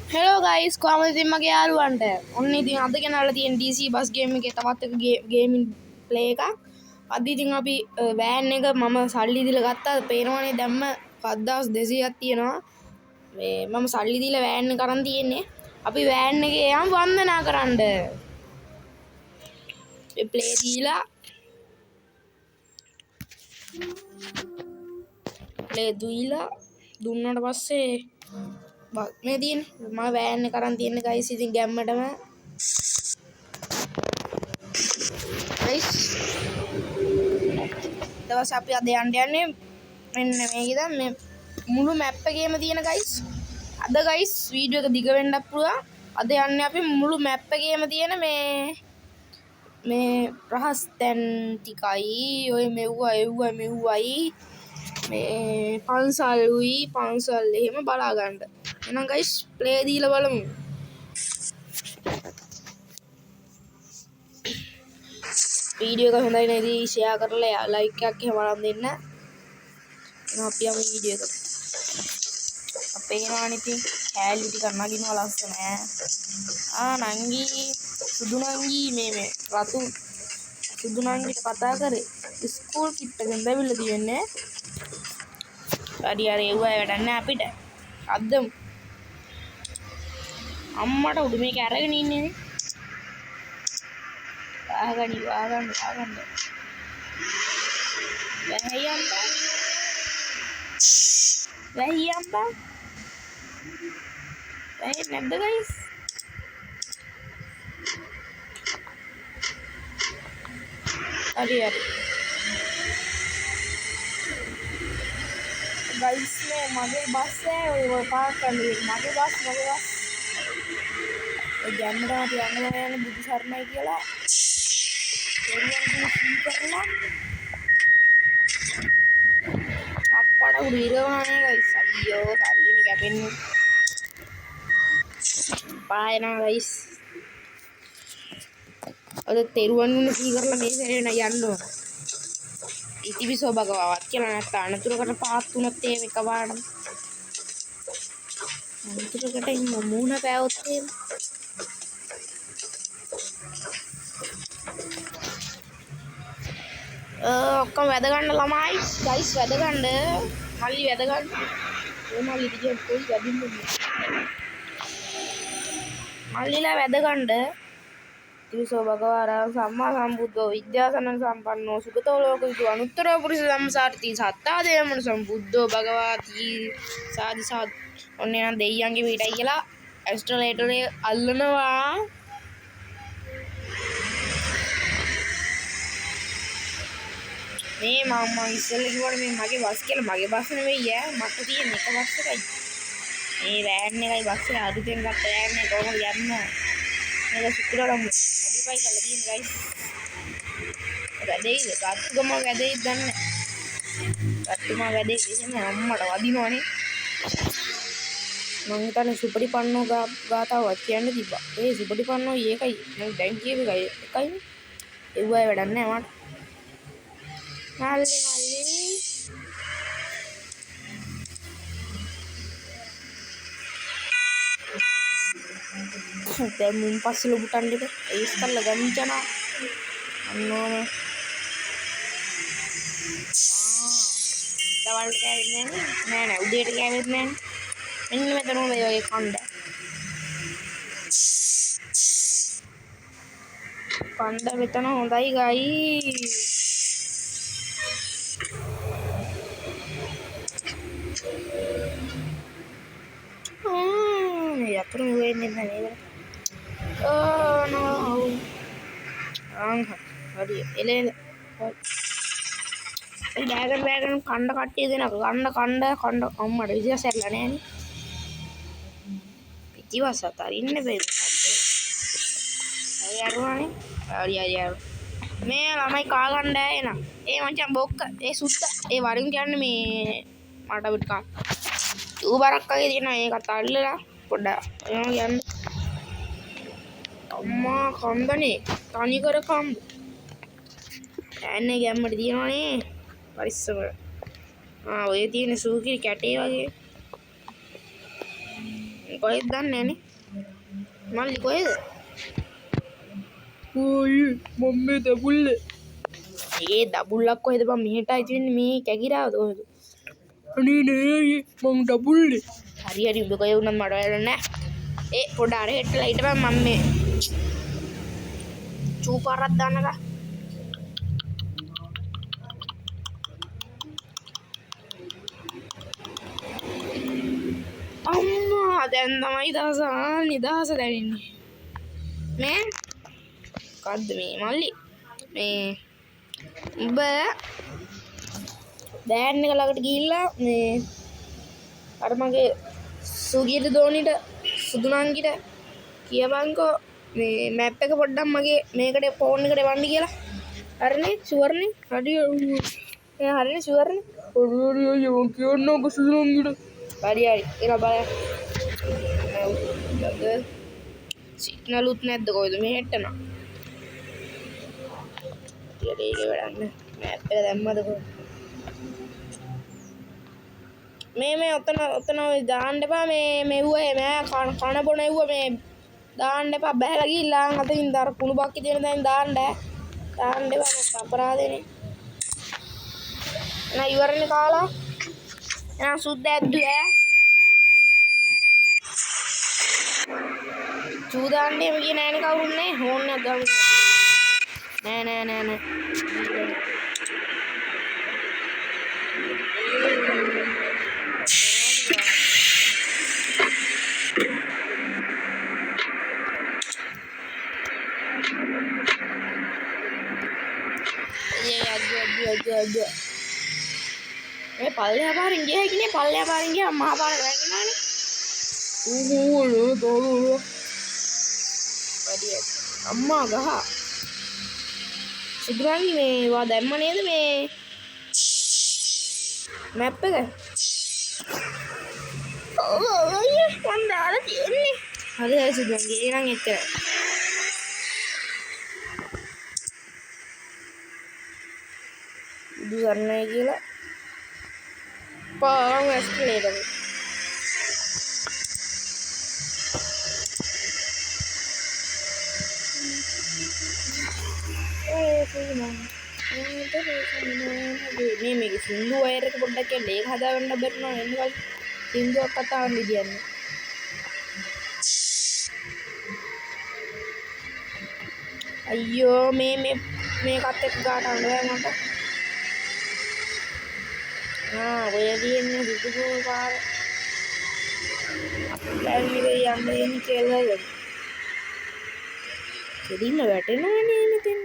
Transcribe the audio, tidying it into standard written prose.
Hello guys, කොහමද ඉතින් මගේ යාළුවන්ට? ඔන්න ඉතින් අද ගෙනාලා තියෙන DC බස් ගේම් එකේ තවත් එක ගේමින් ප්ලේ එකක්. අද ඉතින් අපි වෑන් එක මම සල්ලි දීලා ගත්තා. පේනවනේ දැම්ම 7200ක් තියෙනවා. මේ මම සල්ලි දීලා වෑන් එක අරන් තියෙන්නේ. අපි වෑන් එකේ යම් වන්දනා කරන්න. ඒ ප්ලේ දීලා ප්ලේ දුයිලා දුන්නාට පස්සේ මේ තියෙන මම වෑන් එක අරන් තියෙන්නේ guys ඉතින් ගැම්මටම guys දවස් අපි අද යන්නේ මෙන්න මේකද මේ මුළු මැප් එකේම තියෙන guys අද guys වීඩියෝ එක දිග වෙන්නත් පුළුවන් අද යන්නේ අපි මුළු මැප් එකේම තියෙන මේ රහස් තැන් ටිකයි ඔය මෙව්වයි මේ පන්සල් එහෙම බලා ගන්න. එහෙනම් guys ප්ලේ දීලා බලමු. වීඩියෝ එක හොඳයි නේද? ෂෙයා කරලා ලයික් එකක් එහෙම අරන් දෙන්න. එහෙනම් අපි යමු වීඩියෝ එකට. අපේ නානේ ඉතින් කෑලි ටික නගිනවා ලස්සන ඈ. නංගි සුදු නංගි මේ රතු සුදු නංගිට කතා කරේ. ස්කූල් කිට් එකෙන් දැවිලා තියෙන්නේ. හරි ඒව වැඩක් නැහැ අපිට. අද්දමු. අම්මට උඩු මේක අරගෙන ඉන්නේ. ආගනි ආගන්න. වැහියම්බා. වැහි නැද්ද guys? හරි. guys මේ මගේ බස් එක ඔය පාක් කරන්නේ මගේ බස් ඒ ගැම්මට අපි යන්න බුදු සරණයි කියලා කරලා අප්පට උඩ ඉරවන්නේ guys අයියෝ සල්ලිනේ කැපෙන්නේ පායනවා guys අද තෙරුවන් වුණ කරලා මේ සැරේ යන්න ඕන ඉතිවිසෝ භගවවත් කියලා නැත්නම් අනතුරකට පාත් වුණොත් ඒ එකපාරටම අනතුරකට මූණ පෑවොත් එහෙම ඔක්කොම වැද ගන්න ළමයි ගයිස් වැද ගන්න මල්ලි වැද ගන්න ඒ මල්ලි දිගේ කොයි ගැදින්නේ මල්ලිලා වැද ගන්න තිසෝ භගවාරා සම්මා සම්බුද්ධෝ විද්‍යාසනං සම්පන්නෝ සුගතෝ ලෝකවිදු අනුත්තරෝ පුරිස ධම්මසාරති සත්තා දේවමනු සම්බුද්ධෝ භගවාති සාදු සාදු ඔන්න නම් දෙයියන්ගේ පිටයි කියලා ඇස්ට්‍රලේටරේ අල්ලනවා මේ මම ඉස්සෙල්ලා කිව්වනේ මේ මගේ බස් කියලා මගේ බස් නෙවෙයි ඈ මට තියෙන එක බස් එකයි මේ වෑන් එකයි බස් එක අලුතෙන් ගත්ත වෑන් එක කොහොමද යන්නේ මේක සුකුරාරම් මොඩිෆයි කරලා තියෙන ගයිස් වැඩේද ගත්තුම වැඩේද දන්නේ ගත්තුම වැඩේ එහෙම අම්මට වදිනවනේ මං හිතන්නේ සුපටිපන්නෝ ගාතාවක් කියන්න තිබ්බා ඒ සුපටිපන්නෝ ඒකයි මම දැන් කියපු එකයිනේ ඒවයි වැඩක් නැහැ මට මල්ලි දැන් මුන් පස්සේ ලොබුටන් දෙක ඒස් කරලා ගන්නවා අන්නෝම දවල්ට කෑවෙන්නේ නෑ උදේට කෑවෙන්නේ නෑ මෙන්න මෙතන මේ වගේ කණ්ඩ මෙතන හොඳයි ගයි යතුරු වෙන්නේ නැහැ නේද? නෝ. හරි එලෙල. ඒ ඩෑගන් කණ්ඩ කට්ටිය දෙනක කණ්ඩ අම්මට විදිහසැරලා නැහනේ. පිටිවස අතරින්න බෑ. හරි අරුවානේ. හරි. මේ ළමයි කා ගන්න එන. ඒ මචං බොක්ක ඒ සුත්ත ඒ වරින් කියන්නේ මේ මට පිට කා. ඌ බරක්කගේ තියෙන ඒකත් අල්ලලා පොඩ්ඩක් එනවා යන්න අම්මා කම්බනේ තනි කර කම්බ ඇන්නේ ගැම්මට තියෙනවනේ පරිස්සම ඔය තියෙන සූකිරි කැටේ වගේ කොහෙද දන්නේ නැනේ. මල්ලි කොහෙද? ඔය මම මේ දබුල්ලේ. ඒ දබුල්ලක් කොහෙද බං මෙහෙටයි තියෙන්නේ මේ කැකිරාවද කොහෙද? අනේ නෑ මං දබුල්ලේ. හරි හරි උඹ කොහෙ වුණත් මට වැඩක් නෑ. ඒ පොඩ අර හෙට්ටලා හිටපන් මම මේ චූපාරක් දාන්නකා. අම්මා දැන් තමයි නිදහස දැනෙන්නේ. මේ මොකද්ද මේ මල්ලි? මේ උඹ බෑන් එක ළඟට ගිහිල්ලා මේ අර මගේ සුගියට දෝනිට සුදුනංගිට කියපන්කෝ මේ මැප් එක පොඩ්ඩක් මගේ මේකට ෆෝන් එකට එවන්න කියලා. හරිනේ ෂුවර්නේ? හරිනේ ෂුවර්නේ? හරි අයියෝ මං කියන්නම්කෝ සුදුනංගිට. හරි එලා බලන්න. සිග්නලුත් නැද්ද කොහෙද මෙහෙට නම්? ඒක වැඩක් නෑ. මැප් එක දැම්මද කොහෙද? මේ ඔතන දාන්න එපා මේ මෙව්වේ මෑ කන බොන එව්ව මේ දාන්න එපා බහැලා ගිහිල්ලා අතින් දාර කුණු බක්කේ තියෙන දැන් දාන්න එපා මට අපරාධනේ නෑ ඉවරනේ කාලා එහෙනම් සුද්ද ඇද්දුවේ චූදාන්නේ මේ කිය නෑනේ කවුරුත් නෑ ඕන්නේ නැද්ද නෑ අද මේ පල්ලෙහා පාරෙන් ගියා හැකිනේ පල්ලෙහා පාරෙන් ගියා මහා පාර වැටුණානේ වැඩි අම්මා ගහ සුදුරංගි මේ වා දැම්ම නේද මේ මැප් එක ඔව් අයියේ මන් දාලා තියෙන්නේ හරි සුදුරංගි එහෙනම් එච්චරයි දුවන්නේ කියලා පාරම ඇස්කලේටර් මේක සින්දු වයර් එක පොඩ්ඩක් කියන්න ඒක හදාගන්න බැරිනවා එන්නේ සින්දුවක් කතාවක් ලියන්නේ අයියෝ මේකත් එක්ක ගාට අඬ මට ඔය කියන්නේ දුදුකෝ පාර දැන් මේක යන්නේ කියලා කෙලින්ම වැටෙනවනේ මෙතෙන්